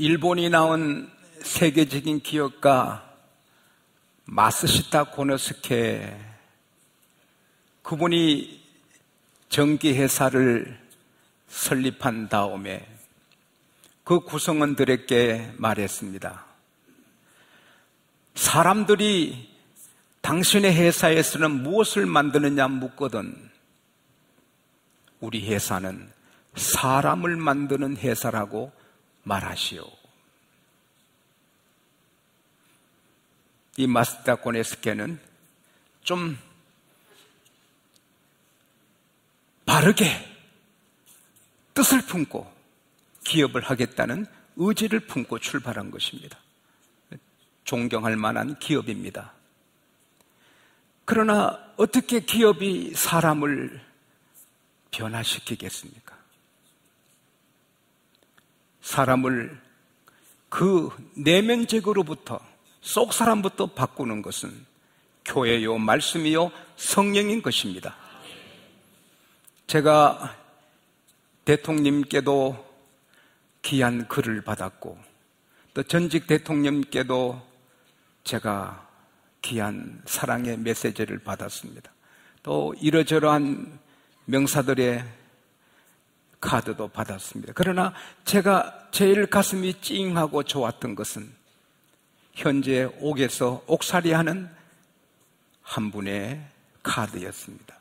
일본이 낳은 세계적인 기업가 마쓰시타 고노스케, 그분이 전기회사를 설립한 다음에 그 구성원들에게 말했습니다. 사람들이 당신의 회사에서는 무엇을 만드느냐 묻거든 우리 회사는 사람을 만드는 회사라고 말하시오. 이 마쓰시타 고노스케는 좀 바르게 뜻을 품고 기업을 하겠다는 의지를 품고 출발한 것입니다. 존경할 만한 기업입니다. 그러나 어떻게 기업이 사람을 변화시키겠습니까? 사람을 그 내면적으로부터, 속 사람부터 바꾸는 것은 교회요, 말씀이요, 성령인 것입니다. 제가 대통령님께도 귀한 글을 받았고, 또 전직 대통령님께도 제가 귀한 사랑의 메시지를 받았습니다. 또 이러저러한 명사들의 카드도 받았습니다. 그러나 제가 제일 가슴이 찡하고 좋았던 것은 현재 옥에서 옥살이하는 한 분의 카드였습니다.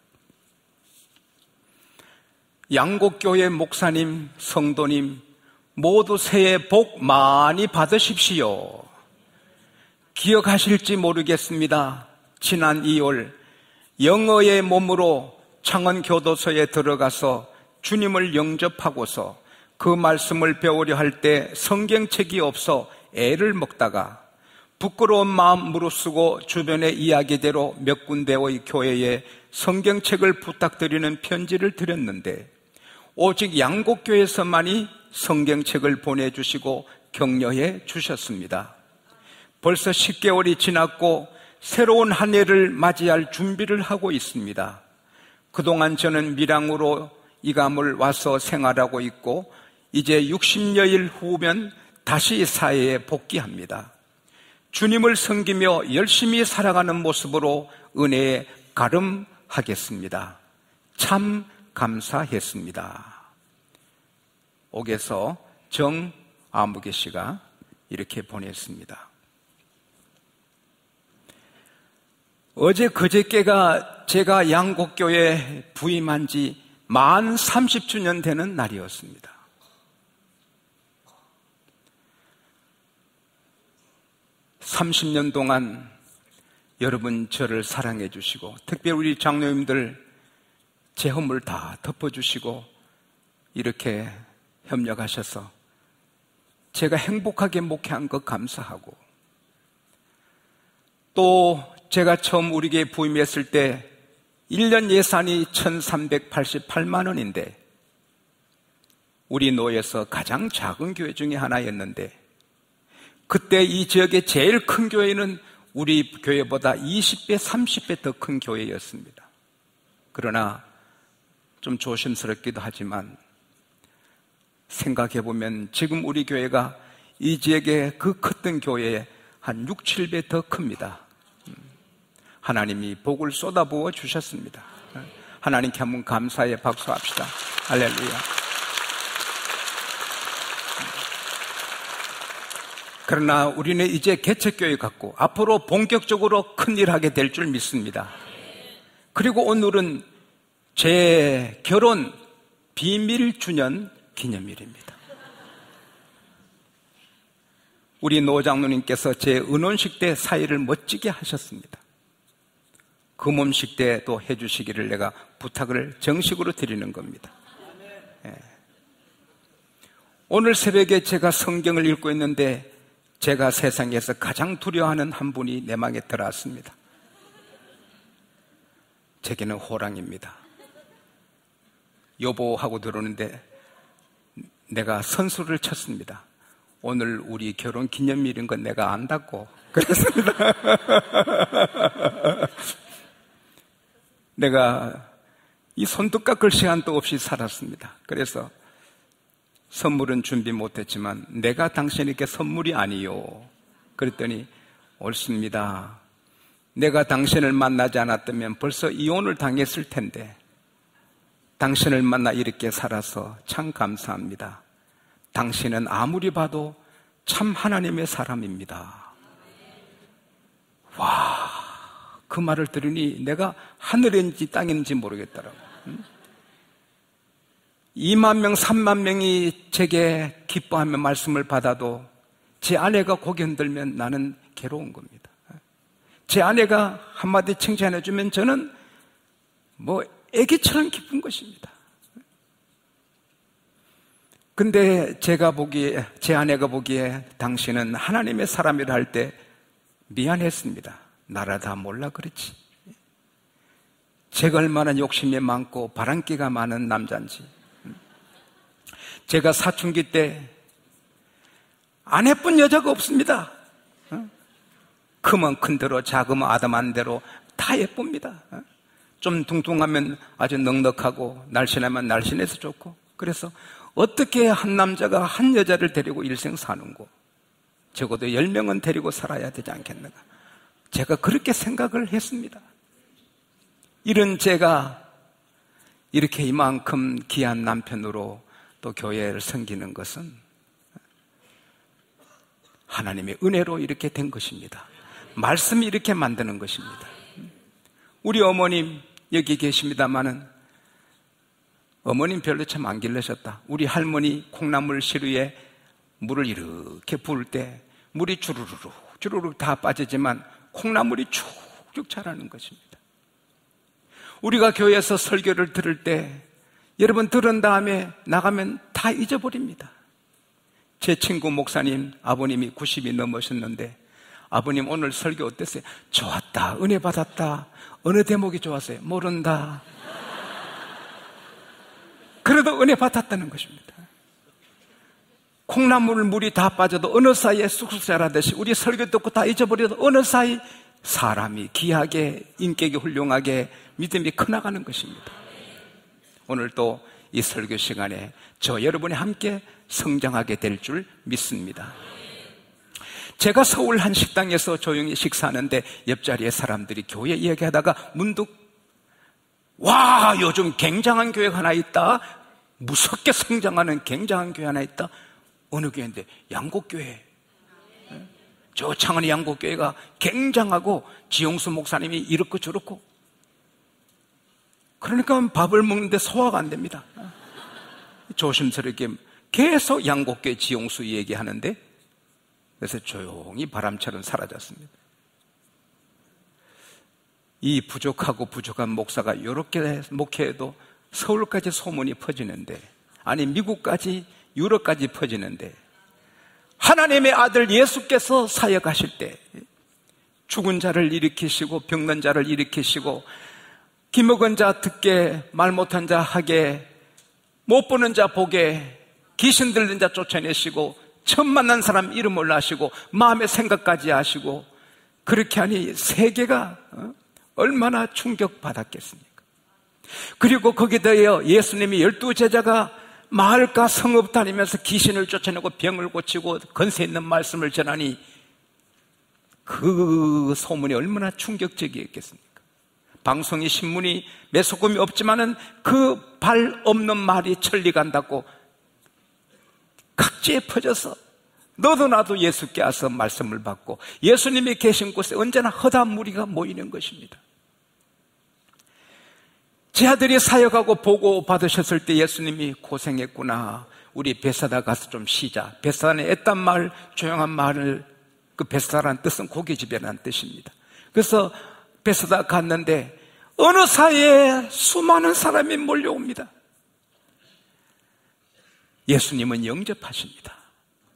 양곡교회 목사님, 성도님 모두 새해 복 많이 받으십시오. 기억하실지 모르겠습니다. 지난 2월 영어의 몸으로 창원교도소에 들어가서 주님을 영접하고서 그 말씀을 배우려 할 때 성경책이 없어 애를 먹다가 부끄러운 마음 무릅쓰고 주변의 이야기대로 몇 군데의 교회에 성경책을 부탁드리는 편지를 드렸는데 오직 양곡교회에서만이 성경책을 보내주시고 격려해 주셨습니다. 벌써 10개월이 지났고 새로운 한 해를 맞이할 준비를 하고 있습니다. 그동안 저는 밀양으로 이감을 와서 생활하고 있고 이제 60여일 후면 다시 사회에 복귀합니다. 주님을 섬기며 열심히 살아가는 모습으로 은혜에 가름하겠습니다. 참 감사했습니다. 옥에서 정아무개 씨가 이렇게 보냈습니다. 어제 그저께가 제가 양곡교회 부임한 지 만 30주년 되는 날이었습니다. (30년) 동안 여러분 저를 사랑해 주시고 특별히 우리 장로님들 제 허물 다 덮어주시고 이렇게 협력하셔서 제가 행복하게 목회한 것 감사하고, 또 제가 처음 우리 교회 부임했을 때 1년 예산이 1,388만 원인데 우리 노예에서 가장 작은 교회 중에 하나였는데 그때 이 지역의 제일 큰 교회는 우리 교회보다 20배, 30배 더 큰 교회였습니다. 그러나 좀 조심스럽기도 하지만 생각해보면 지금 우리 교회가 이 지역의 그 컸던 교회에 한 6, 7배 더 큽니다. 하나님이 복을 쏟아부어 주셨습니다. 하나님께 한번 감사의 박수합시다. 할렐루야. 그러나 우리는 이제 개척교회 같고 앞으로 본격적으로 큰일 하게 될 줄 믿습니다. 그리고 오늘은 제 결혼 비밀 주년 기념일입니다. 우리 노 장로님께서 제 은혼식 때 사회를 멋지게 하셨습니다. 금혼식 때도 해주시기를 내가 부탁을 정식으로 드리는 겁니다. 예. 오늘 새벽에 제가 성경을 읽고 있는데 제가 세상에서 가장 두려워하는 한 분이 내 방에 들어왔습니다. 제게는 호랑입니다. 여보하고 들어오는데 내가 선수를 쳤습니다. 오늘 우리 결혼 기념일인 건 내가 안다고 그랬습니다. 내가 이 손톱 깎을 시간도 없이 살았습니다. 그래서 선물은 준비 못했지만 내가 당신에게 선물이 아니요. 그랬더니 옳습니다. 내가 당신을 만나지 않았다면 벌써 이혼을 당했을 텐데 당신을 만나 이렇게 살아서 참 감사합니다. 당신은 아무리 봐도 참 하나님의 사람입니다. 와, 그 말을 들으니 내가 하늘인지 땅인지 모르겠더라고. 2만 명, 3만 명이 제게 기뻐하며 말씀을 받아도 제 아내가 고개 흔들면 나는 괴로운 겁니다. 제 아내가 한마디 칭찬해주면 저는 애기처럼 기쁜 것입니다. 근데 제 아내가 보기에 당신은 하나님의 사람이라 할 때 미안했습니다. 나라 다 몰라 그렇지. 제가 얼마나 욕심이 많고 바람기가 많은 남자인지. 제가 사춘기 때 안 예쁜 여자가 없습니다. 크면 큰 대로, 작으면 아담한 대로 다 예쁩니다. 좀 뚱뚱하면 아주 넉넉하고 날씬하면 날씬해서 좋고. 그래서 어떻게 한 남자가 한 여자를 데리고 일생 사는고, 적어도 10명은 데리고 살아야 되지 않겠는가. 제가 그렇게 생각을 했습니다. 이런 제가 이렇게 이만큼 귀한 남편으로 또 교회를 섬기는 것은 하나님의 은혜로 이렇게 된 것입니다. 말씀이 이렇게 만드는 것입니다. 우리 어머님 여기 계십니다마는 어머님 별로 참 안 길러셨다. 우리 할머니 콩나물 시루에 물을 이렇게 부을 때 물이 주르륵 다 빠지지만 콩나물이 쭉쭉 자라는 것입니다. 우리가 교회에서 설교를 들을 때 여러분 들은 다음에 나가면 다 잊어버립니다. 제 친구 목사님 아버님이 90이 넘으셨는데 아버님 오늘 설교 어땠어요? 좋았다, 은혜 받았다. 어느 대목이 좋았어요? 모른다. 그래도 은혜 받았다는 것입니다. 콩나물 물이 다 빠져도 어느 사이에 쑥쑥 자라듯이 우리 설교 듣고 다 잊어버려도 어느 사이 사람이 귀하게 인격이 훌륭하게 믿음이 커나가는 것입니다. 오늘 또 이 설교 시간에 저 여러분이 함께 성장하게 될 줄 믿습니다. 제가 서울 한 식당에서 조용히 식사하는데 옆자리에 사람들이 교회 이야기하다가 문득 와, 요즘 굉장한 교회가 하나 있다. 무섭게 성장하는 굉장한 교회 하나 있다. 어느 교회인데? 양곡교회. 저 창원의 양곡교회가 굉장하고 지용수 목사님이 이렇고 저렇고. 그러니까 밥을 먹는데 소화가 안 됩니다. 조심스럽게 계속 양곡교회 지용수 얘기하는데 그래서 조용히 바람처럼 사라졌습니다. 이 부족한 목사가 이렇게 목회해도 서울까지 소문이 퍼지는데, 아니 미국까지 유럽까지 퍼지는데, 하나님의 아들 예수께서 사역하실 때 죽은 자를 일으키시고 병든 자를 일으키시고 귀먹은 자 듣게 말 못한 자 하게 못 보는 자 보게 귀신 들린 자 쫓아내시고 처음 만난 사람 이름을 아시고 마음의 생각까지 하시고 그렇게 하니 세계가 얼마나 충격받았겠습니까? 그리고 거기에 더하여 예수님이 12제자가 마을과 성읍 다니면서 귀신을 쫓아내고 병을 고치고 건세 있는 말씀을 전하니 그 소문이 얼마나 충격적이었겠습니까? 방송이 신문이 매소금이 없지만은 그 발 없는 말이 천리 간다고 각지에 퍼져서 너도 나도 예수께 와서 말씀을 받고 예수님이 계신 곳에 언제나 허다한 무리가 모이는 것입니다. 제 아들이 사역하고 보고 받으셨을 때 예수님이 고생했구나. 우리 베사다 가서 좀 쉬자. 베사다는 애딴 마을, 조용한 마을, 그 베사다라는 뜻은 고깃집이라는 뜻입니다. 그래서 베사다 갔는데 어느 사이에 수많은 사람이 몰려옵니다. 예수님은 영접하십니다.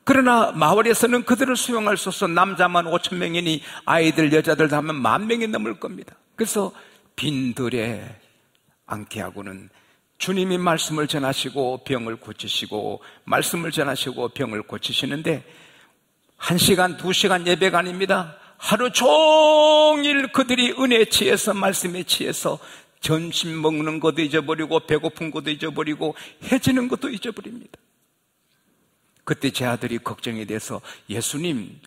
그러나 마을에서는 그들을 수용할 수 없어 남자만 5,000명이니 아이들, 여자들 다 하면 10,000명이 넘을 겁니다. 그래서 빈들에 앉게 하고는 주님이 말씀을 전하시고 병을 고치시고 말씀을 전하시고 병을 고치시는데 1시간, 2시간 예배가 아닙니다. 하루 종일 그들이 은혜에 취해서 말씀에 취해서 점심 먹는 것도 잊어버리고 배고픈 것도 잊어버리고 해지는 것도 잊어버립니다. 그때 제 아들이 걱정이 돼서 예수님,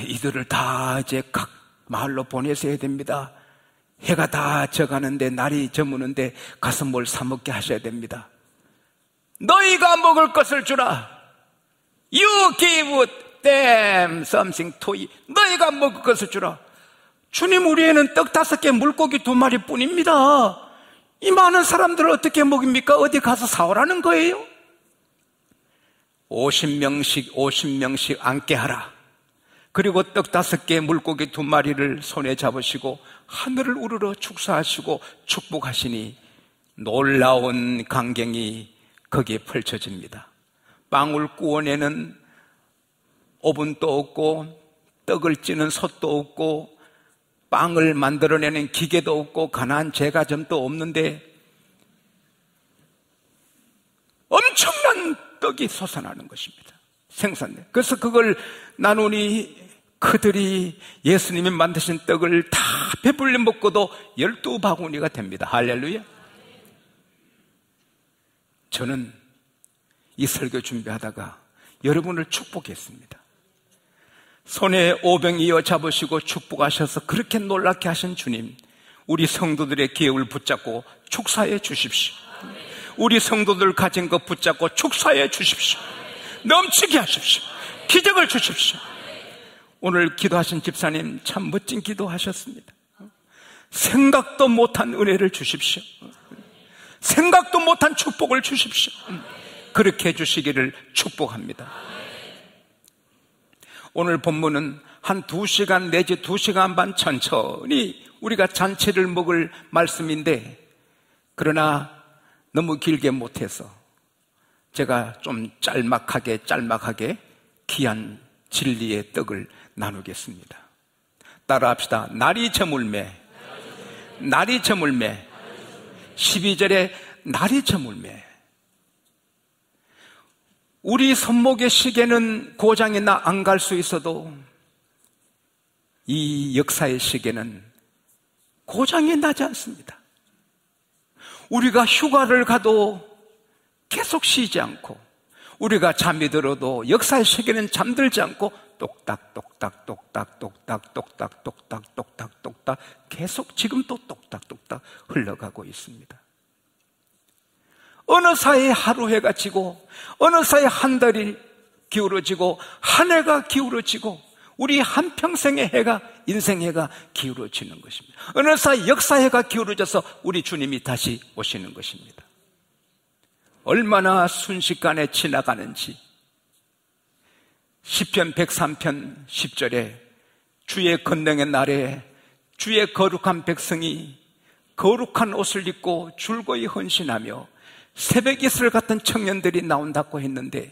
이들을 다 이제 각 마을로 보내셔야 됩니다. 해가 다 져가는데 날이 저무는데 가서 뭘 사 먹게 하셔야 됩니다. 너희가 먹을 것을 주라. You give them something to eat. 너희가 먹을 것을 주라. 주님, 우리에는 떡 5개, 물고기 2마리 뿐입니다. 이 많은 사람들을 어떻게 먹입니까? 어디 가서 사오라는 거예요? 50명씩 앉게 하라. 그리고 떡 5개, 물고기 2마리를 손에 잡으시고 하늘을 우러러 축사하시고 축복하시니 놀라운 광경이 거기에 펼쳐집니다. 빵을 구워내는 오븐도 없고 떡을 찌는 솥도 없고 빵을 만들어내는 기계도 없고 가난한 제과점도 없는데 엄청난 떡이 솟아나는 것입니다. 생산돼. 그래서 그걸 나누니 그들이 예수님이 만드신 떡을 다 배불리 먹고도 12바구니가 됩니다. 할렐루야. 저는 이 설교 준비하다가 여러분을 축복했습니다. 손에 오병이어 잡으시고 축복하셔서 그렇게 놀랍게 하신 주님, 우리 성도들의 기업을 붙잡고 축사해 주십시오. 우리 성도들 가진 것 붙잡고 축사해 주십시오. 넘치게 하십시오. 기적을 주십시오. 오늘 기도하신 집사님 참 멋진 기도하셨습니다. 생각도 못한 은혜를 주십시오. 생각도 못한 축복을 주십시오. 그렇게 해주시기를 축복합니다. 오늘 본문은 한 2시간 내지 2시간 반 천천히 우리가 잔치를 먹을 말씀인데, 그러나 너무 길게 못해서 제가 좀 짤막하게 귀한 진리의 떡을 나누겠습니다. 따라합시다. 날이 저물매 12절에 날이 저물매. 우리 손목의 시계는 고장이 나 안 갈 수 있어도 이 역사의 시계는 고장이 나지 않습니다. 우리가 휴가를 가도 계속 쉬지 않고, 우리가 잠이 들어도 역사의 시계는 잠들지 않고 똑딱 계속 지금도 똑딱 흘러가고 있습니다. 어느 사이에 하루 해가 지고, 어느 사이에 한 달이 기울어지고, 한 해가 기울어지고, 우리 한평생의 해가, 인생의 해가 기울어지는 것입니다. 어느 사이 역사해가 기울어져서 우리 주님이 다시 오시는 것입니다. 얼마나 순식간에 지나가는지. 시편 103편 10절에 주의 권능의 날에 주의 거룩한 백성이 거룩한 옷을 입고 줄거이 헌신하며 새벽 이슬 같은 청년들이 나온다고 했는데,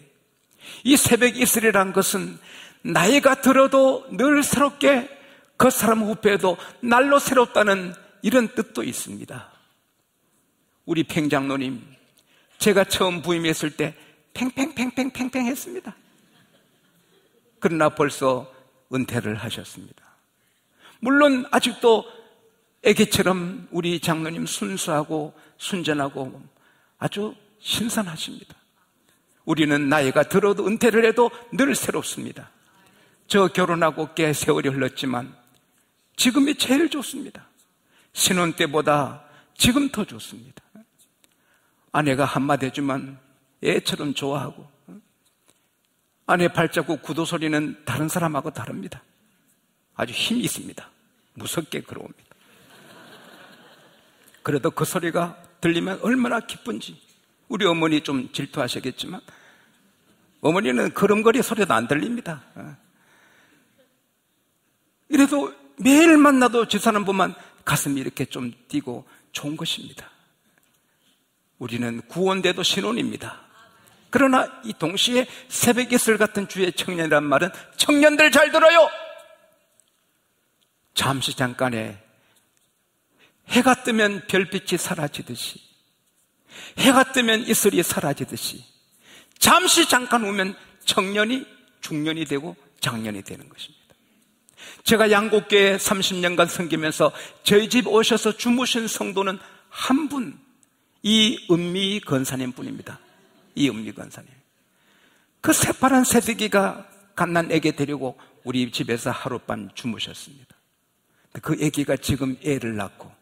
이 새벽 이슬이란 것은 나이가 들어도 늘 새롭게, 그 사람 후배에도 날로 새롭다는 이런 뜻도 있습니다. 우리 팽장로님, 제가 처음 부임했을 때 팽팽 했습니다. 그러나 벌써 은퇴를 하셨습니다. 물론 아직도 애기처럼 우리 장로님 순수하고 순전하고 아주 신선하십니다. 우리는 나이가 들어도 은퇴를 해도 늘 새롭습니다. 저 결혼하고 꽤 세월이 흘렀지만 지금이 제일 좋습니다. 신혼 때보다 지금 더 좋습니다. 아내가 한마디 해주면 애처럼 좋아하고, 아내 발자국 구두 소리는 다른 사람하고 다릅니다. 아주 힘이 있습니다. 무섭게 걸어옵니다. 그래도 그 소리가 들리면 얼마나 기쁜지. 우리 어머니 좀 질투하시겠지만 어머니는 걸음걸이 소리도 안 들립니다. 이래도 매일 만나도 저 사람 보면 가슴이 이렇게 좀 뛰고 좋은 것입니다. 우리는 구원돼도 신혼입니다. 그러나 이 동시에 새벽 이슬 같은 주의 청년이란 말은, 청년들 잘 들어요. 잠시 잠깐에 해가 뜨면 별빛이 사라지듯이, 해가 뜨면 이슬이 사라지듯이 잠시 잠깐 오면 청년이 중년이 되고 장년이 되는 것입니다. 제가 양곡교회 30년간 섬기면서 저희 집 오셔서 주무신 성도는 한 분, 이은미 권사님 뿐입니다. 이은미 권사님. 그 새파란 새내기가 갓난 애기 데리고 우리 집에서 하룻밤 주무셨습니다. 그 애기가 지금 애를 낳고,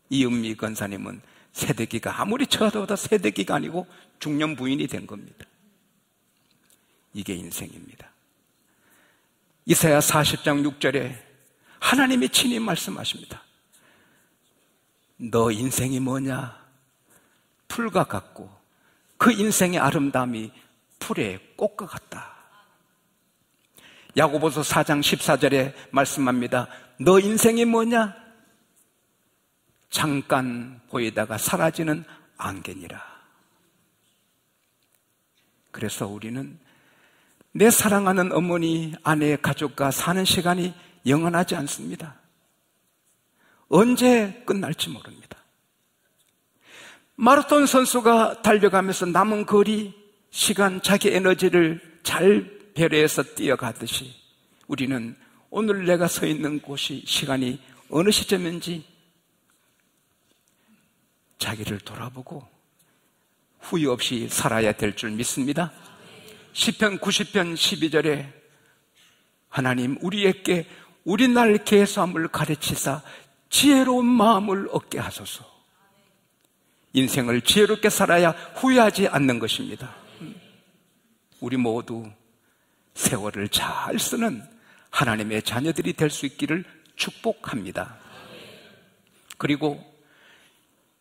이은미 권사님은 새내기가 아무리 쳐다봐도 새내기가 아니고 중년 부인이 된 겁니다. 이게 인생입니다. 이사야 40장 6절에 하나님이 친히 말씀하십니다. 너 인생이 뭐냐? 풀과 같고 그 인생의 아름다움이 풀의 꽃과 같다. 야고보서 4장 14절에 말씀합니다. 너 인생이 뭐냐? 잠깐 보이다가 사라지는 안개니라. 그래서 우리는 내 사랑하는 어머니, 아내, 가족과 사는 시간이 영원하지 않습니다. 언제 끝날지 모릅니다. 마라톤 선수가 달려가면서 남은 거리, 시간, 자기 에너지를 잘 배려해서 뛰어가듯이 우리는 오늘 내가 서 있는 곳이, 시간이 어느 시점인지 자기를 돌아보고 후회 없이 살아야 될 줄 믿습니다. 시편 90편 12절에 하나님 우리에게 우리 날 계수함을 가르치사 지혜로운 마음을 얻게 하소서. 인생을 지혜롭게 살아야 후회하지 않는 것입니다. 우리 모두 세월을 잘 쓰는 하나님의 자녀들이 될 수 있기를 축복합니다. 그리고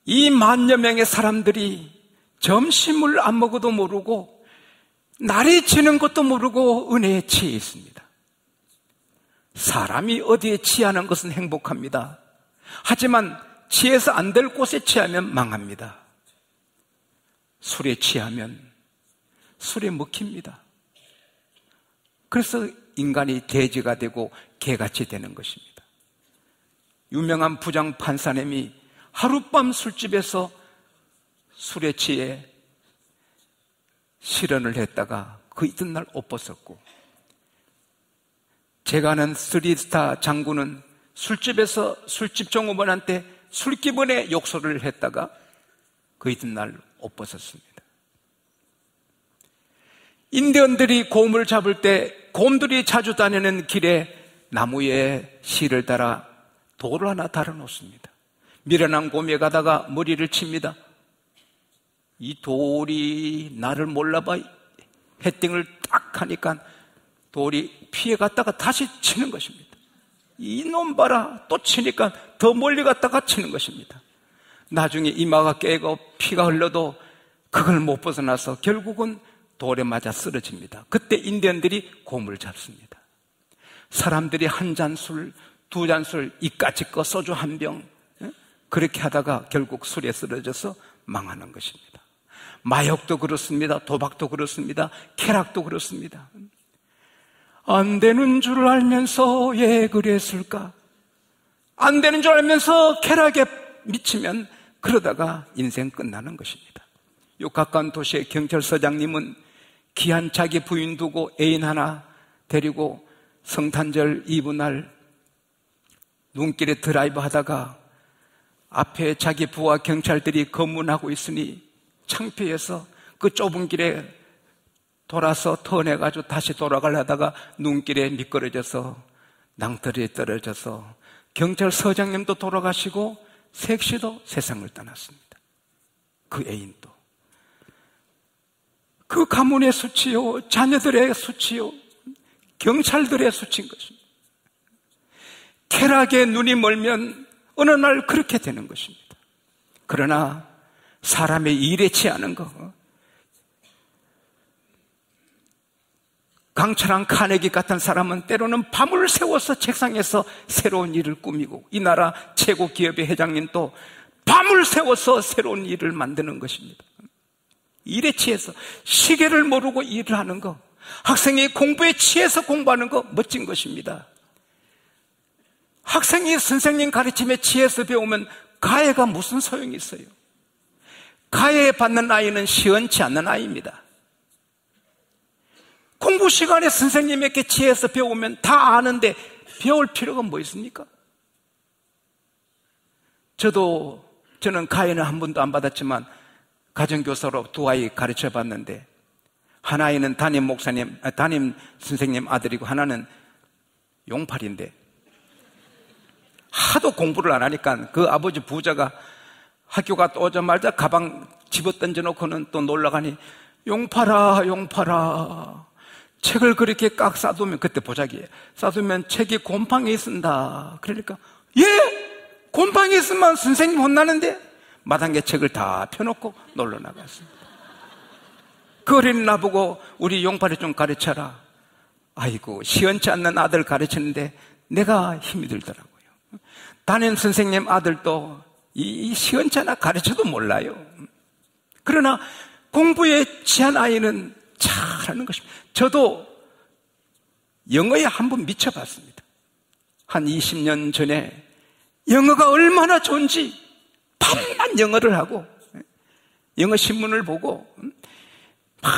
이 만여 명의 사람들이 점심을 안 먹어도 모르고 날이 지는 것도 모르고 은혜에 취해 있습니다. 사람이 어디에 취하는 것은 행복합니다. 하지만 취해서 안 될 곳에 취하면 망합니다. 술에 취하면 술에 먹힙니다. 그래서 인간이 돼지가 되고 개같이 되는 것입니다. 유명한 부장 판사님이 하룻밤 술집에서 술에 취해 실언을 했다가 그 이튿날 옷 벗었고, 제가 아는 3스타 장군은 술집에서 술집 종업원한테 술기분에 욕설을 했다가 그 이튿날 옷 벗었습니다. 인디언들이 곰을 잡을 때 곰들이 자주 다니는 길에 나무에 실을 달아 돌을 하나 달아놓습니다. 미련한 곰에 가다가 머리를 칩니다. 이 돌이 나를 몰라봐 헤딩을 딱 하니까 돌이 피해 갔다가 다시 치는 것입니다. 이놈 봐라, 또 치니까 더 멀리 갔다가 치는 것입니다. 나중에 이마가 깨고 피가 흘러도 그걸 못 벗어나서 결국은 돌에 맞아 쓰러집니다. 그때 인디언들이 곰을 잡습니다. 사람들이 한 잔 술, 두 잔 술, 이까짓 거 소주 한 병, 그렇게 하다가 결국 술에 쓰러져서 망하는 것입니다. 마약도 그렇습니다. 도박도 그렇습니다. 쾌락도 그렇습니다. 안 되는 줄 알면서 왜 그랬을까? 안 되는 줄 알면서 쾌락에 미치면 그러다가 인생 끝나는 것입니다. 요 가까운 도시의 경찰서장님은 귀한 자기 부인 두고 애인 하나 데리고 성탄절 이브 날 눈길에 드라이브 하다가 앞에 자기 부하 경찰들이 검문하고 있으니 창피해서 그 좁은 길에 돌아서 턴해가지고 다시 돌아가려다가 눈길에 미끄러져서 낭떠러지에 떨어져서 경찰서장님도 돌아가시고 섹시도 세상을 떠났습니다. 그 애인도. 그 가문의 수치요, 자녀들의 수치요, 경찰들의 수치인 것입니다. 쾌락에 눈이 멀면 어느 날 그렇게 되는 것입니다. 그러나 사람의 일에 취하는 거, 강철한 카네기 같은 사람은 때로는 밤을 새워서 책상에서 새로운 일을 꾸미고, 이 나라 최고 기업의 회장님도 밤을 새워서 새로운 일을 만드는 것입니다. 일에 취해서, 시계를 모르고 일을 하는 거, 학생이 공부에 취해서 공부하는 거 멋진 것입니다. 학생이 선생님 가르침에 취해서 배우면 가해가 무슨 소용이 있어요? 가해받는 아이는 시원치 않는 아이입니다. 공부 시간에 선생님에게 취해서 배우면 다 아는데 배울 필요가 뭐 있습니까? 저는 가해는 한 번도 안 받았지만 가정교사로 두 아이 가르쳐 봤는데 한 아이는 담임 선생님 아들이고 하나는 용팔인데 하도 공부를 안 하니까 그 아버지 부자가 학교 갔다 오자마자 가방 집어 던져놓고는 또 놀러가니 용팔아 책을 그렇게 깍 싸두면, 그때 보자기에 싸두면 책이 곰팡이 있습니다. 그러니까 곰팡이 있으면 선생님 혼나는데 마당에 책을 다 펴놓고 놀러 나갔습니다. 그 어린 나보고 우리 용팔이 좀 가르쳐라. 아이고, 시원치 않는 아들 가르치는데 내가 힘이 들더라고요. 담임 선생님 아들도 이 시원치 않아 가르쳐도 몰라요. 그러나 공부에 취한 아이는 잘하는 것입니다. 저도 영어에 한번 미쳐봤습니다. 한 20년 전에 영어가 얼마나 좋은지 밤낮 영어를 하고 영어 신문을 보고 막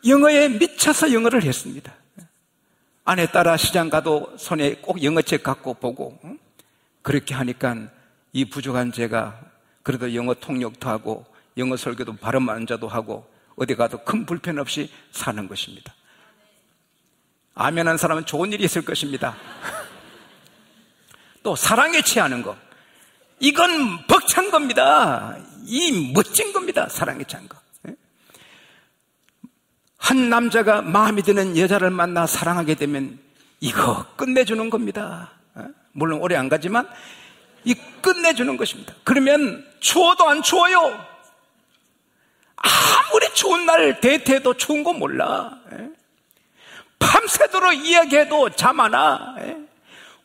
영어에 미쳐서 영어를 했습니다. 아내 따라 시장 가도 손에 꼭 영어책 갖고 보고, 그렇게 하니까 이 부족한 제가 그래도 영어 통역도 하고 영어 설교도 발음 안자도 하고 어디 가도 큰 불편 없이 사는 것입니다. 아멘한 사람은 좋은 일이 있을 것입니다. 또 사랑에 취하는 것, 이건 벅찬 겁니다. 이 멋진 겁니다. 사랑에 취한 것. 한 남자가 마음에 드는 여자를 만나 사랑하게 되면 이거 끝내주는 겁니다. 물론 오래 안 가지만 이 끝내주는 것입니다. 그러면 추워도 안 추워요. 아무리 추운 날 데이트해도 추운 거 몰라. 밤새도록 이야기해도 잠 안 와.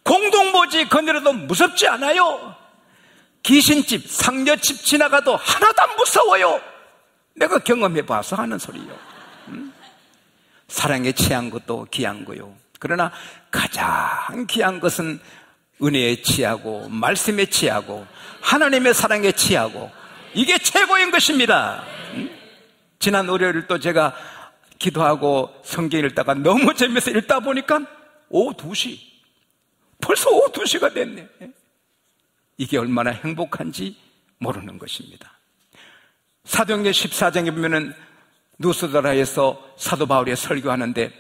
공동모지 거느려도 무섭지 않아요. 귀신집, 상여집 지나가도 하나도 안 무서워요. 내가 경험해봐서 하는 소리요. 사랑에 취한 것도 귀한 거요. 그러나 가장 귀한 것은 은혜에 취하고 말씀에 취하고 하나님의 사랑에 취하고, 이게 최고인 것입니다. 지난 월요일 또 제가 기도하고 성경 읽다가 너무 재미있어 읽다 보니까 오후 2시, 벌써 오후 2시가 됐네. 이게 얼마나 행복한지 모르는 것입니다. 사도행전 14장에 보면은 누스드라에서 사도 바울이 설교하는데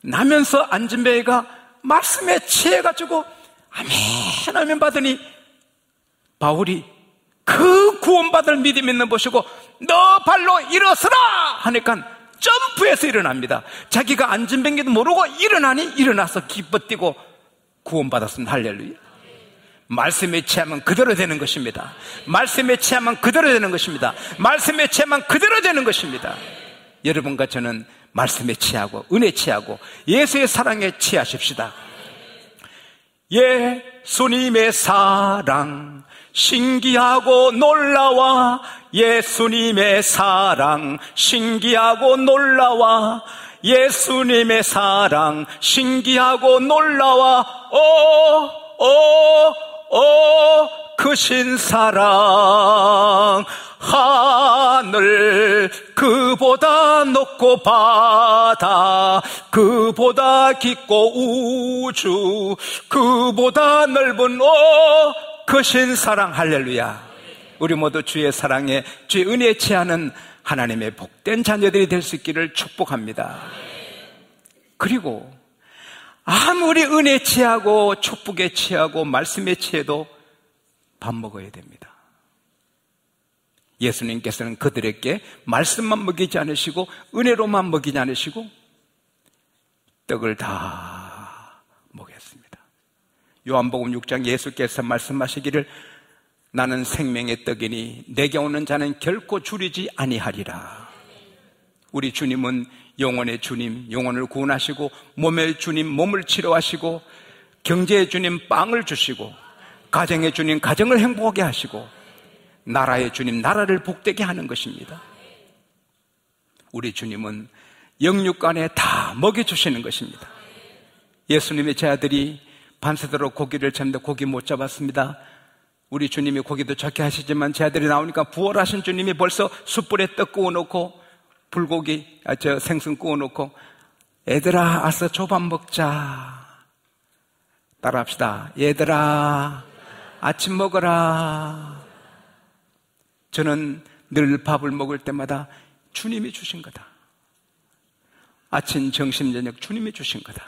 나면서 안진뱅이가 말씀에 취해가지고 아멘 아멘 받으니 바울이 그 구원받을 믿음 있는 보시고 너 발로 일어서라 하니까 점프해서 일어납니다. 자기가 안진뱅이도 모르고 일어나서 기뻐 뛰고 구원받았습니다. 할렐루야. 말씀에 취하면 그대로 되는 것입니다. 말씀에 취하면 그대로 되는 것입니다. 말씀에 취하면 그대로 되는 것입니다. 여러분과 저는 말씀에 취하고 은혜에 취하고 예수의 사랑에 취하십시다. 예수님의 사랑 신기하고 놀라워, 예수님의 사랑 신기하고 놀라워, 예수님의 사랑 신기하고 놀라워, 크신 사랑, 하늘 그보다 높고 바다 그보다 깊고 우주 그보다 넓은 크신 사랑. 할렐루야. 우리 모두 주의 사랑에, 주의 은혜에 취하는 하나님의 복된 자녀들이 될 수 있기를 축복합니다. 그리고 아무리 은혜에 취하고 축복에 취하고 말씀에 취해도 밥 먹어야 됩니다. 예수님께서는 그들에게 말씀만 먹이지 않으시고 은혜로만 먹이지 않으시고 떡을 다 먹였습니다. 요한복음 6장 예수께서 말씀하시기를 나는 생명의 떡이니 내게 오는 자는 결코 줄이지 아니하리라. 우리 주님은 영혼의 주님, 영혼을 구원하시고 몸의 주님, 몸을 치료하시고 경제의 주님, 빵을 주시고 가정의 주님, 가정을 행복하게 하시고 나라의 주님, 나라를 복되게 하는 것입니다. 우리 주님은 영육간에 다 먹여주시는 것입니다. 예수님의 제자들이 밤새도록 고기를 잡는데 고기 못 잡았습니다. 우리 주님이 고기도 좋게 하시지만 제자들이 나오니까 부활하신 주님이 벌써 숯불에 떡 구워놓고 불고기, 생선 구워놓고 얘들아 알았어 조밥 먹자. 따라합시다. 얘들아 아침 먹어라. 저는 늘 밥을 먹을 때마다 주님이 주신 거다. 아침, 점심, 저녁 주님이 주신 거다.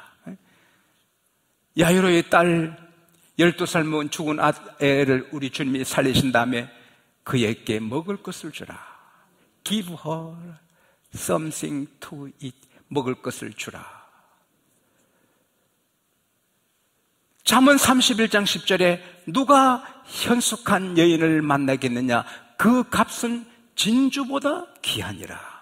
야이로의 딸 12살 먹은 죽은 애를 우리 주님이 살리신 다음에 그에게 먹을 것을 주라. Give her something to eat. 먹을 것을 주라. 잠언 31장 10절에 누가 현숙한 여인을 만나겠느냐? 그 값은 진주보다 귀하니라.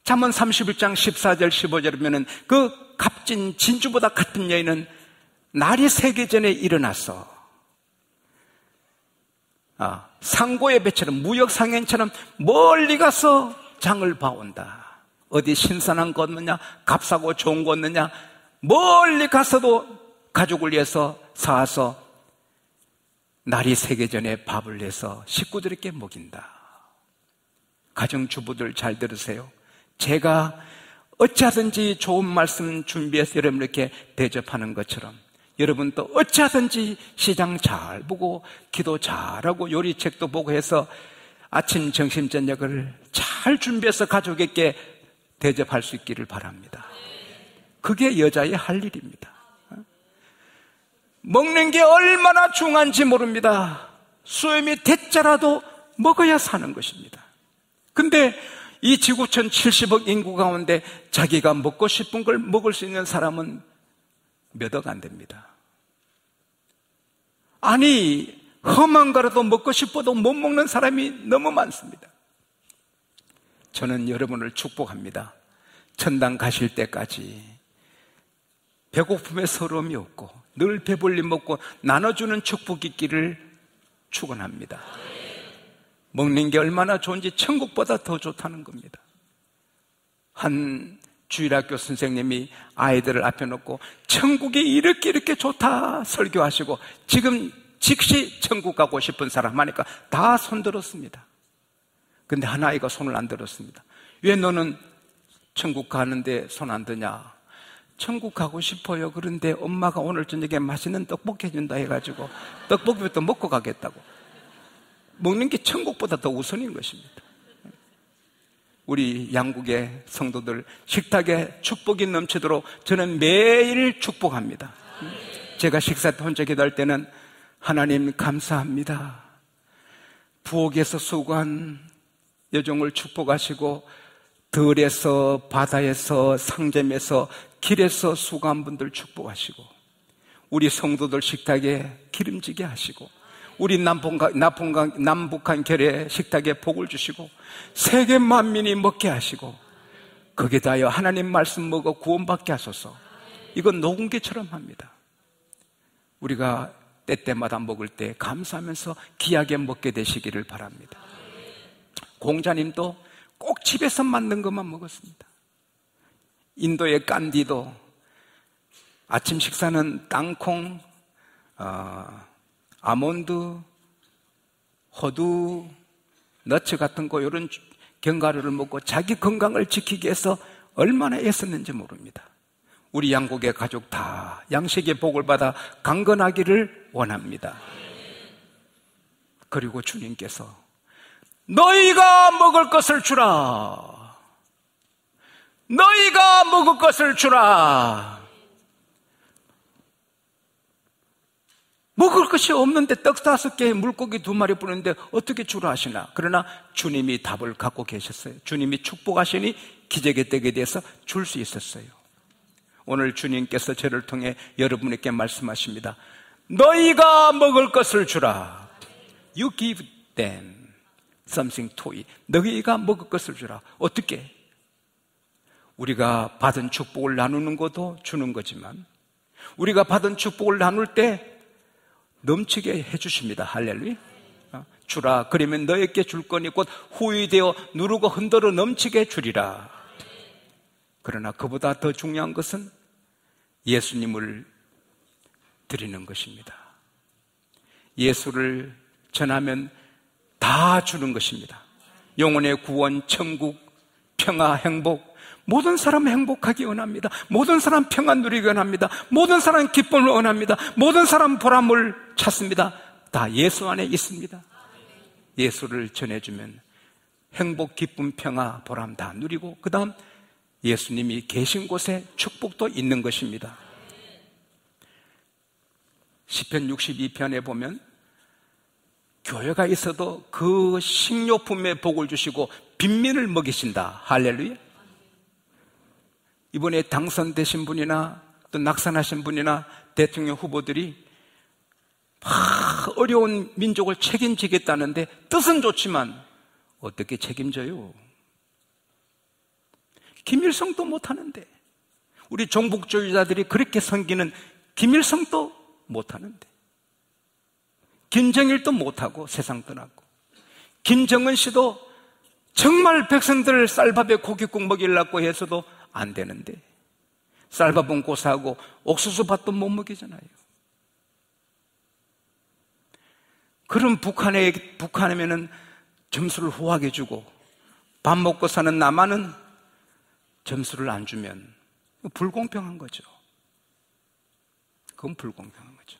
잠언 31장 14절 15절에 보면은 그 값진 진주보다 같은 여인은 날이 새기 전에 일어나서 상고의 배처럼 무역 상인처럼 멀리 가서 장을 봐온다. 어디 신선한 거 없느냐, 값싸고 좋은 거 없느냐, 멀리 가서도 가족을 위해서 사와서 날이 새기 전에 밥을 내서 식구들에게 먹인다. 가정주부들 잘 들으세요. 제가 어찌하든지 좋은 말씀 준비해서 여러분에게 대접하는 것처럼 여러분도 어찌하든지 시장 잘 보고 기도 잘하고 요리책도 보고 해서 아침, 점심, 저녁을 잘 준비해서 가족에게 대접할 수 있기를 바랍니다. 그게 여자의 할 일입니다. 먹는 게 얼마나 중요한지 모릅니다. 수염이 대자라도 먹어야 사는 것입니다. 근데 이 지구촌 70억 인구 가운데 자기가 먹고 싶은 걸 먹을 수 있는 사람은 몇 억 안 됩니다. 아니, 험한 거라도 먹고 싶어도 못 먹는 사람이 너무 많습니다. 저는 여러분을 축복합니다. 천당 가실 때까지 배고픔에 서러움이 없고 늘 배불리 먹고 나눠주는 축복이 있기를 축원합니다. 먹는 게 얼마나 좋은지 천국보다 더 좋다는 겁니다. 한 주일학교 선생님이 아이들을 앞에 놓고 천국이 이렇게 좋다 설교하시고 지금 즉시 천국 가고 싶은 사람 하니까 다 손들었습니다. 근데 한 아이가 손을 안 들었습니다. 왜 너는 천국 가는데 손 안 드냐? 천국 가고 싶어요. 그런데 엄마가 오늘 저녁에 맛있는 떡볶이 해준다 해가지고 떡볶이부터 먹고 가겠다고. 먹는 게 천국보다 더 우선인 것입니다. 우리 양국의 성도들 식탁에 축복이 넘치도록 저는 매일 축복합니다. 제가 식사 때 혼자 기도할 때는 하나님 감사합니다. 부엌에서 수고한 여종을 축복하시고 들에서 바다에서 상점에서 길에서 수고한 분들 축복하시고 우리 성도들 식탁에 기름지게 하시고 우리 남북한 결의 식탁에 복을 주시고 세계 만민이 먹게 하시고 거기다여 하나님 말씀 먹어 구원받게 하소서. 이건 녹음기처럼 합니다. 우리가 때때마다 먹을 때 감사하면서 귀하게 먹게 되시기를 바랍니다. 공자님도 꼭 집에서 만든 것만 먹었습니다. 인도의 깐디도 아침 식사는 땅콩, 아몬드, 호두, 너츠 같은 거 이런 견과류를 먹고 자기 건강을 지키기 위해서 얼마나 애썼는지 모릅니다. 우리 양국의 가족 다 양식의 복을 받아 강건하기를 원합니다. 그리고 주님께서 너희가 먹을 것을 주라. 너희가 먹을 것을 주라. 먹을 것이 없는데 떡 5개, 물고기 2마리 뿌리는데 어떻게 주라 하시나? 그러나 주님이 답을 갖고 계셨어요. 주님이 축복하시니 기적의 떡에 대해서 줄 수 있었어요. 오늘 주님께서 저를 통해 여러분에게 말씀하십니다. 너희가 먹을 것을 주라. You give them something to eat. 너희가 먹을 것을 주라. 어떻게? 우리가 받은 축복을 나누는 것도 주는 거지만 우리가 받은 축복을 나눌 때 넘치게 해주십니다. 할렐루야. 주라. 그러면 너에게 줄 거니 곧 후이되어 누르고 흔들어 넘치게 주리라. 그러나 그보다 더 중요한 것은 예수님을 드리는 것입니다. 예수를 전하면 다 주는 것입니다. 영혼의 구원, 천국, 평화, 행복, 모든 사람 행복하기 원합니다. 모든 사람 평안 누리기 원합니다. 모든 사람 기쁨을 원합니다. 모든 사람 보람을 찾습니다. 다 예수 안에 있습니다. 예수를 전해주면 행복, 기쁨, 평화, 보람 다 누리고 그 다음 예수님이 계신 곳에 축복도 있는 것입니다. 시편 62편에 보면 교회가 있어도 그 식료품에 복을 주시고 빈민을 먹이신다. 할렐루야. 이번에 당선되신 분이나 또 낙선하신 분이나 대통령 후보들이 막 어려운 민족을 책임지겠다는데 뜻은 좋지만 어떻게 책임져요? 김일성도 못하는데, 우리 종북주의자들이 그렇게 섬기는 김일성도 못하는데, 김정일도 못하고 세상 떠났고, 김정은 씨도 정말 백성들 쌀밥에 고깃국 먹이려고 해서도 안 되는데, 쌀밥은 고사하고 옥수수밥도 못 먹이잖아요. 그런 북한이면은 점수를 후하게 주고, 밥 먹고 사는 남한은 점수를 안 주면 불공평한 거죠. 그건 불공평한 거죠.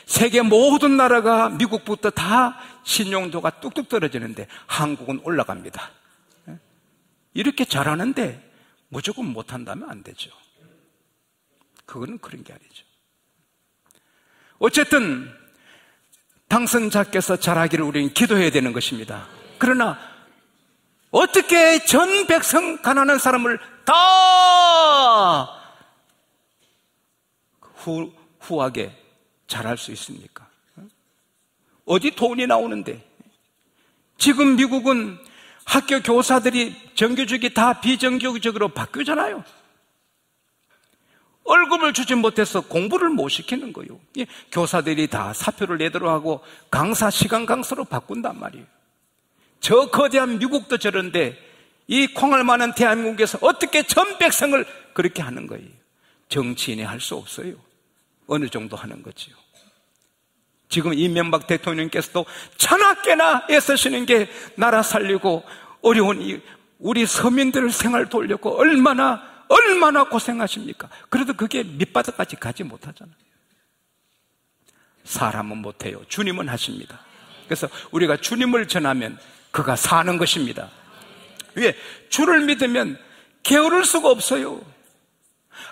세계 모든 나라가 미국부터 다 신용도가 뚝뚝 떨어지는데 한국은 올라갑니다. 이렇게 잘하는데 무조건 못한다면 안 되죠. 그거는 그런 게 아니죠. 어쨌든 당선자께서 잘하기를 우리는 기도해야 되는 것입니다. 그러나 어떻게 전 백성 가난한 사람을 다 후하게 잘할 수 있습니까? 어디 돈이 나오는데? 지금 미국은 학교 교사들이 정규직이 다 비정규직으로 바뀌잖아요. 월급을 주지 못해서 공부를 못 시키는 거예요. 교사들이 다 사표를 내도록 하고 시간 강사로 바꾼단 말이에요. 저 거대한 미국도 저런데 이 콩알 많은 대한민국에서 어떻게 전 백성을 그렇게 하는 거예요? 정치인이 할 수 없어요. 어느 정도 하는 거지요. 지금 이명박 대통령께서도 천하께나 애쓰시는 게 나라 살리고 어려운 우리 서민들 생활 돌려고 얼마나 고생하십니까? 그래도 그게 밑바닥까지 가지 못하잖아요. 사람은 못해요. 주님은 하십니다. 그래서 우리가 주님을 전하면 그가 사는 것입니다. 왜? 주를 믿으면 게으를 수가 없어요.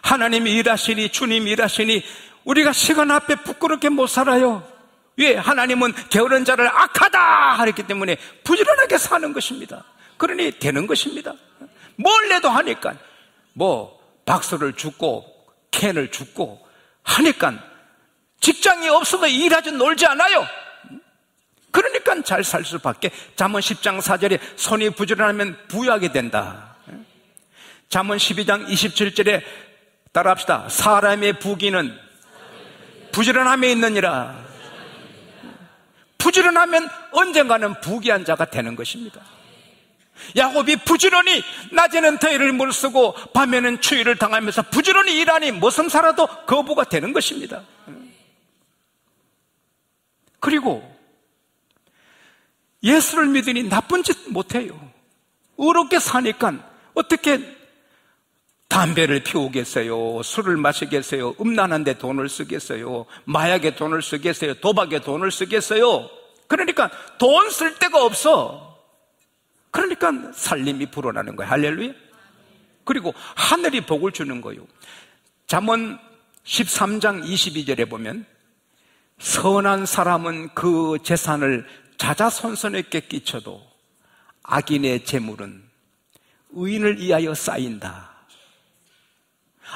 하나님이 일하시니 주님이 일하시니 우리가 시간 앞에 부끄럽게 못 살아요. 왜? 하나님은 게으른 자를 악하다 하랬기 때문에 부지런하게 사는 것입니다. 그러니 되는 것입니다. 뭘 해도 하니까 박수를 줍고 캔을 줍고 하니까 직장이 없어도 일하지 놀지 않아요. 그러니까 잘 살 수밖에. 잠언 10장 4절에 손이 부지런하면 부유하게 된다. 잠언 12장 27절에 따라합시다. 사람의 부귀는 부지런함에 있느니라. 부지런하면 언젠가는 부귀한 자가 되는 것입니다. 야곱이 부지런히 낮에는 더위를 무릅쓰고 밤에는 추위를 당하면서 부지런히 일하니 무슨 살아도 거부가 되는 것입니다. 그리고 예수를 믿으니 나쁜 짓 못해요. 의롭게 사니까 어떻게 담배를 피우겠어요? 술을 마시겠어요? 음란한 데 돈을 쓰겠어요? 마약에 돈을 쓰겠어요? 도박에 돈을 쓰겠어요? 그러니까 돈 쓸 데가 없어. 그러니까 살림이 불어나는 거예요. 할렐루야. 그리고 하늘이 복을 주는 거예요. 잠언 13장 22절에 보면 선한 사람은 그 재산을 자자손손에게 끼쳐도 악인의 재물은 의인을 위하여 쌓인다.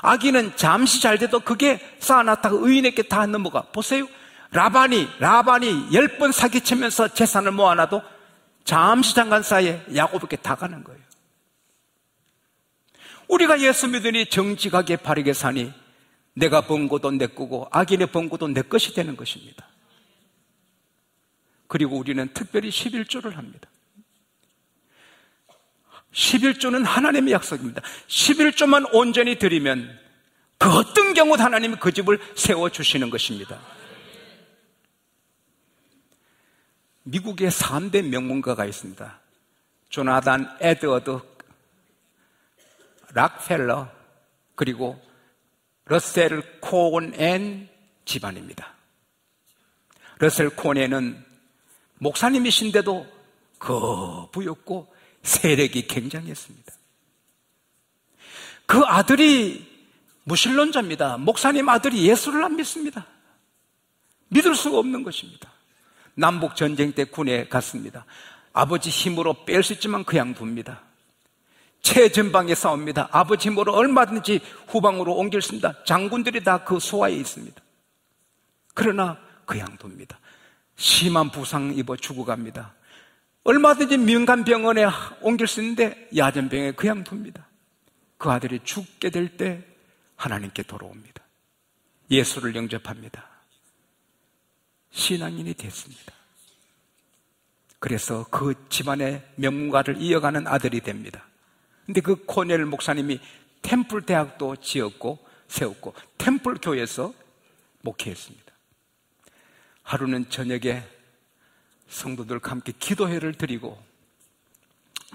악인은 잠시 잘 돼도 그게 쌓아놨다가 의인에게 다 넘어가. 보세요. 라반이 10번 사기치면서 재산을 모아놔도 잠시 잠깐 사이에 야곱에게 다 가는 거예요. 우리가 예수 믿으니 정직하게 바르게 사니 내가 번 것도 내 거고 악인의 번 것도 내 것이 되는 것입니다. 그리고 우리는 특별히 11조를 합니다. 11조는 하나님의 약속입니다. 11조만 온전히 드리면 그 어떤 경우도 하나님이 그 집을 세워주시는 것입니다. 미국에 3대 명문가가 있습니다. 조나단 에드워드 락펠러 그리고 러셀 코넨 집안입니다. 러셀 코넨은 목사님이신데도 거부였고 세력이 굉장했습니다. 그 아들이 무신론자입니다. 목사님 아들이 예수를 안 믿습니다. 믿을 수가 없는 것입니다. 남북 전쟁 때 군에 갔습니다. 아버지 힘으로 뺄 수 있지만 그냥 둡니다. 최전방에 싸웁니다. 아버지 힘으로 얼마든지 후방으로 옮겼습니다. 장군들이 다 그 소화에 있습니다. 그러나 그냥 둡니다. 심한 부상 입어 죽어갑니다. 얼마든지 민간병원에 옮길 수 있는데 야전병에 그냥 둡니다. 그 아들이 죽게 될 때 하나님께 돌아옵니다. 예수를 영접합니다. 신앙인이 됐습니다. 그래서 그 집안의 명문가를 이어가는 아들이 됩니다. 근데 그 코넬 목사님이 템플 대학도 세웠고 템플 교회에서 목회했습니다. 하루는 저녁에 성도들과 함께 기도회를 드리고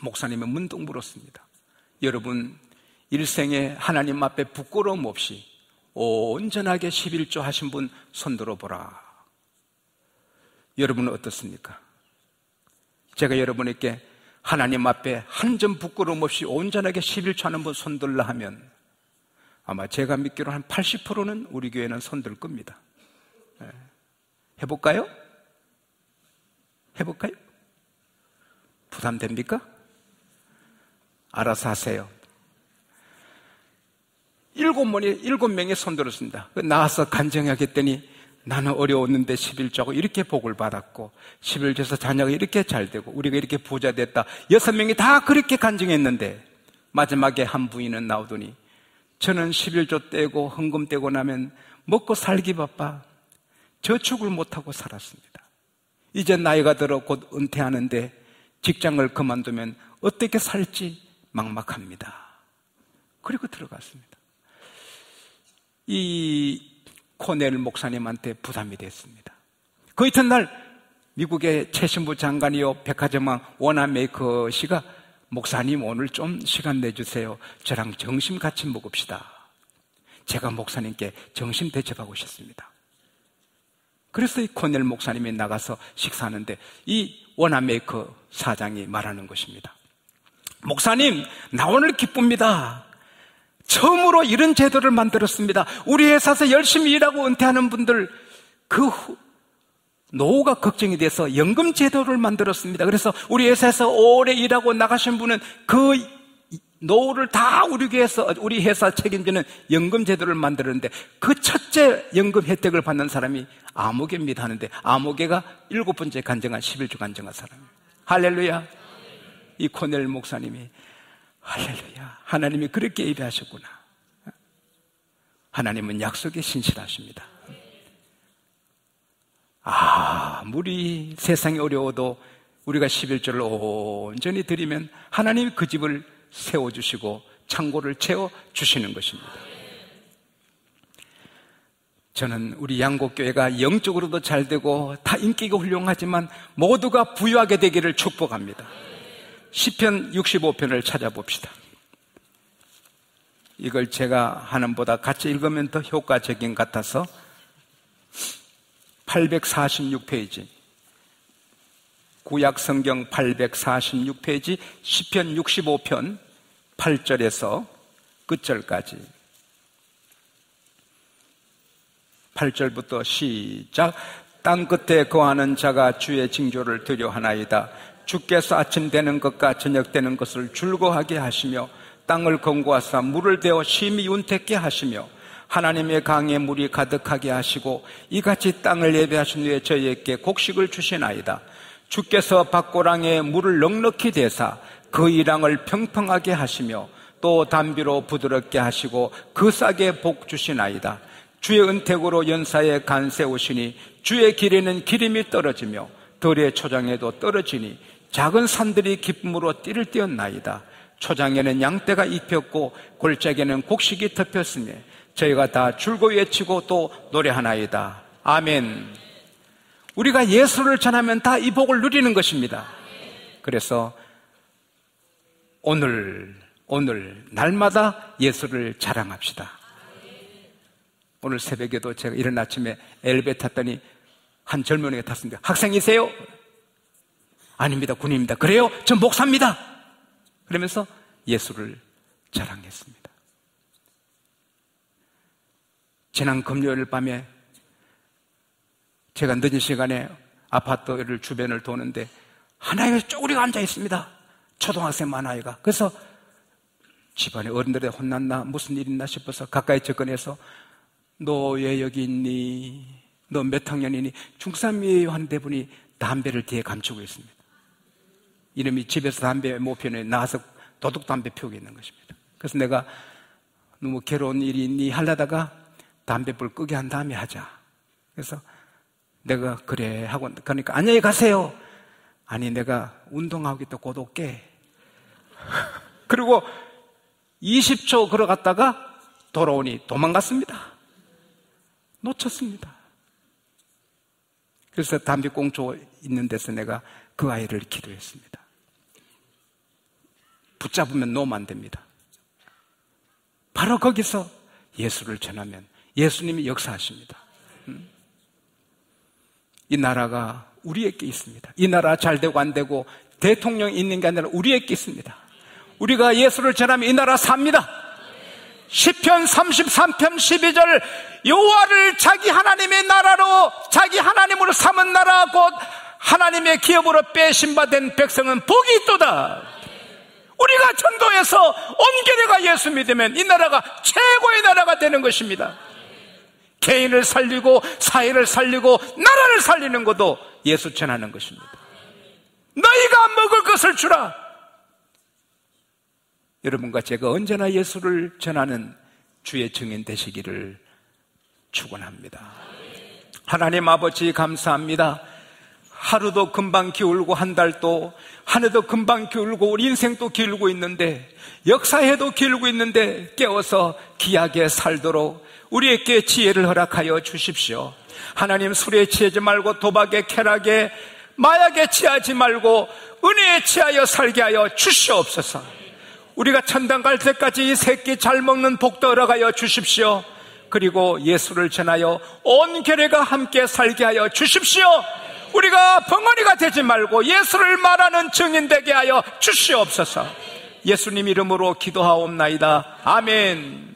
목사님은 문득 물었습니다. 여러분, 일생에 하나님 앞에 부끄러움 없이 온전하게 11조 하신 분 손들어 보라. 여러분은 어떻습니까? 제가 여러분에게 하나님 앞에 한 점 부끄러움 없이 온전하게 11조 하는 분 손들라 하면 아마 제가 믿기로 한 80%는 우리 교회는 손들 겁니다. 해볼까요? 해볼까요? 부담됩니까? 알아서 하세요. 7명이 손들었습니다. 나와서 간증하겠더니 나는 어려웠는데 11조하고 이렇게 복을 받았고 11조에서 자녀가 이렇게 잘 되고 우리가 이렇게 부자 됐다. 6명이 다 그렇게 간증했는데 마지막에 한 부인은 나오더니 저는 11조 떼고 헌금 떼고 나면 먹고 살기 바빠 저축을 못하고 살았습니다. 이제 나이가 들어 곧 은퇴하는데 직장을 그만두면 어떻게 살지 막막합니다. 그리고 들어갔습니다. 이 코넬 목사님한테 부담이 됐습니다. 그 이튿날 미국의 최신부 장관이요 백화점왕 워나메이커 씨가 목사님 오늘 좀 시간 내주세요. 저랑 점심 같이 먹읍시다. 제가 목사님께 점심 대접하고 싶습니다. 그래서 이 코넬 목사님이 나가서 식사하는데 이 워나메이커 사장이 말하는 것입니다. 목사님, 나 오늘 기쁩니다. 처음으로 이런 제도를 만들었습니다. 우리 회사에서 열심히 일하고 은퇴하는 분들 노후가 걱정이 돼서 연금 제도를 만들었습니다. 그래서 우리 회사에서 오래 일하고 나가신 분은 그 노후를 다 우리 회사 책임지는 연금 제도를 만들었는데 그 첫째 연금 혜택을 받는 사람이 아무개입니다 하는데 아무개가 7번째 간증한 11조 간증한 사람이에요. 할렐루야. 이 코넬 목사님이 할렐루야, 하나님이 그렇게 예배하셨구나. 하나님은 약속에 신실하십니다. 아무리 세상이 어려워도 우리가 11조를 온전히 드리면 하나님이 그 집을 세워주시고 창고를 채워주시는 것입니다. 저는 우리 양곡교회가 영적으로도 잘되고 다 인기가 훌륭하지만 모두가 부유하게 되기를 축복합니다. 시편 65편을 찾아봅시다. 이걸 제가 하는 보다 같이 읽으면 더 효과적인 것 같아서 846페이지 구약 성경 846페이지 시편 65편 8절에서 끝절까지 8절부터 시작. 땅 끝에 거하는 자가 주의 징조를 두려워하나이다. 주께서 아침 되는 것과 저녁 되는 것을 줄거하게 하시며 땅을 건고하사 물을 대어 심히 윤택게 하시며 하나님의 강에 물이 가득하게 하시고 이같이 땅을 예배하신 후에 저희에게 곡식을 주시나이다. 주께서 밭고랑에 물을 넉넉히 대사 그 이랑을 평평하게 하시며 또 담비로 부드럽게 하시고 그 싹에 복 주시나이다. 주의 은택으로 연사에 간 세우시니 주의 길에는 기름이 떨어지며 들의 초장에도 떨어지니 작은 산들이 기쁨으로 띠를 띄었나이다. 초장에는 양떼가 입혔고 골짜기에는 곡식이 덮였으며 저희가 다 줄고 외치고 또 노래하나이다. 아멘. 우리가 예수를 전하면 다 이 복을 누리는 것입니다. 그래서 오늘 날마다 예수를 자랑합시다. 오늘 새벽에도 제가 이른 아침에 엘리베이터 탔더니 한 젊은이가 탔습니다. 학생이세요? 아닙니다. 군인입니다. 그래요? 전 목사입니다. 그러면서 예수를 자랑했습니다. 지난 금요일 밤에 제가 늦은 시간에 아파트를 주변을 도는데 하나이가 쪼그리고 앉아 있습니다. 초등학생 아이가. 그래서 집안에 어른들에 혼났나 무슨 일 있나 싶어서 가까이 접근해서 너 왜 여기 있니? 너 몇 학년이니? 중3이에요 하는데 보니 담배를 뒤에 감추고 있습니다. 이놈이 집에서 담배 못 피우네 나와서 도둑 담배 피우고 있는 것입니다. 그래서 내가 너무 괴로운 일이 있니? 하려다가 담배불 끄게 한 다음에 하자. 그래서 내가 그래 하고 그러니까 안녕히 가세요. 아니 내가 운동하고 있다 곧 올게. 그리고 20초 걸어갔다가 돌아오니 도망갔습니다. 놓쳤습니다. 그래서 담배꽁초 있는 데서 내가 그 아이를 기도했습니다. 붙잡으면 놓으면 안 됩니다. 바로 거기서 예수를 전하면 예수님이 역사하십니다. 이 나라가 우리에게 있습니다. 이 나라 잘 되고 안 되고 대통령이 있는 게 아니라 우리에게 있습니다. 우리가 예수를 전하면 이 나라 삽니다. 시편 33편 12절 여호와를 자기 하나님의 나라로 자기 하나님으로 삼은 나라 곧 하나님의 기업으로 빼신바된 백성은 복이 있도다. 우리가 전도해서 온 교회가 예수 믿으면 이 나라가 최고의 나라가 되는 것입니다. 개인을 살리고 사회를 살리고 나라를 살리는 것도 예수 전하는 것입니다. 너희가 먹을 것을 주라. 여러분과 제가 언제나 예수를 전하는 주의 증인 되시기를 축원합니다. 하나님 아버지 감사합니다. 하루도 금방 기울고 한 달도 한 해도 금방 기울고 우리 인생도 기울고 있는데 역사해도 기울고 있는데 깨워서 귀하게 살도록 우리에게 지혜를 허락하여 주십시오. 하나님 술에 취하지 말고 도박에 쾌락에 마약에 취하지 말고 은혜에 취하여 살게 하여 주시옵소서. 우리가 천당 갈 때까지 이 새끼 잘 먹는 복도 허락하여 주십시오. 그리고 예수를 전하여 온 교회가 함께 살게 하여 주십시오. 우리가 벙어리가 되지 말고 예수를 말하는 증인 되게 하여 주시옵소서. 예수님 이름으로 기도하옵나이다. 아멘.